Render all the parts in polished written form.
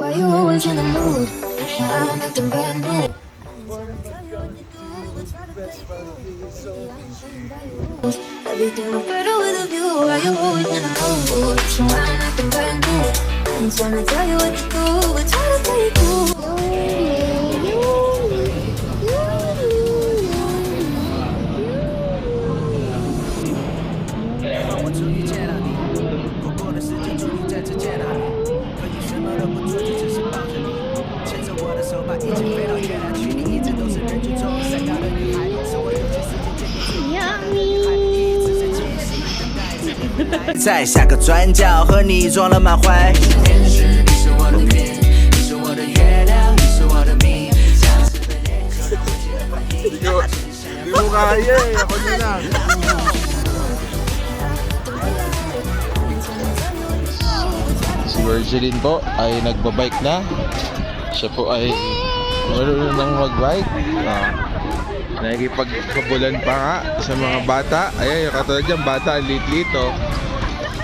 Why you always in the mood? I'm acting brand new. Everything look better with a view. Why you always in the mood? So I'm acting brand new. I'm trying to tell you what to do, but trying to tell you Yummy. 在下个转角和你撞了满怀。天使，你是我的天，你是我的月亮，你是我的命。Di mo kaya eh, ako na lang. Si Virgilin po ay nagbabike na. Siya po ay marunong nang magbike. Nakikipagkabulan pa nga sa mga bata. Ayan, yung katulad dyan, bata, lit-lit oh.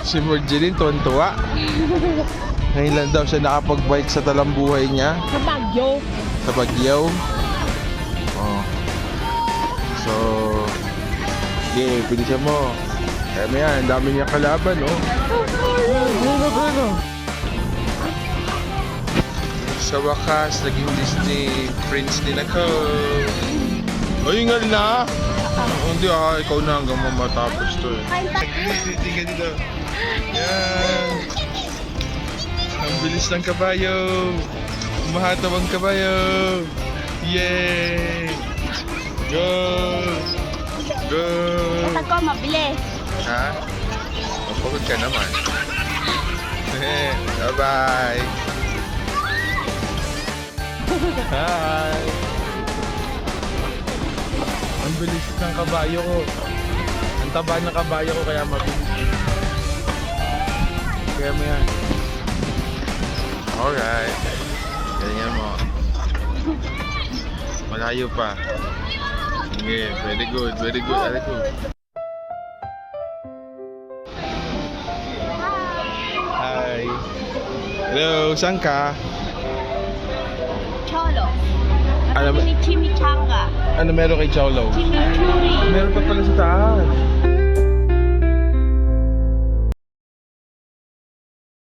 Si Virgilin, tuwan-tuwa. Ngayon lang daw siya nakapagbike sa talambuhay niya. Sa Baguio. Sa Baguio. Oh. So, yeah, bilisan mo. Kaya mo yan, ang dami niya kalaban, oh. Sa wakas, naging Disney Prince din ako. Ay, nga na! Hindi ikaw na hanggang mamatapos to eh. Tingnan dito. Yan! Ang bilis ng kabayo! Umahataw ang kabayo! Yay! Go! Go! Basta ko, mabilis. Ha? Mapagod ka naman. Bye-bye! Hi! Ang bilis ng kabayo ko. Ang taba ng kabayo ko kaya mabilis. Kaya mo yan. Alright. Ganyan mo. Malayo pa. Okay, very good, very good. Very good. Hi. Hello, saan ka? Cholo. Ano ba? Chimichanga. Ano meron kay Chowlo? Chimichurri. Meron pa pala sa taas.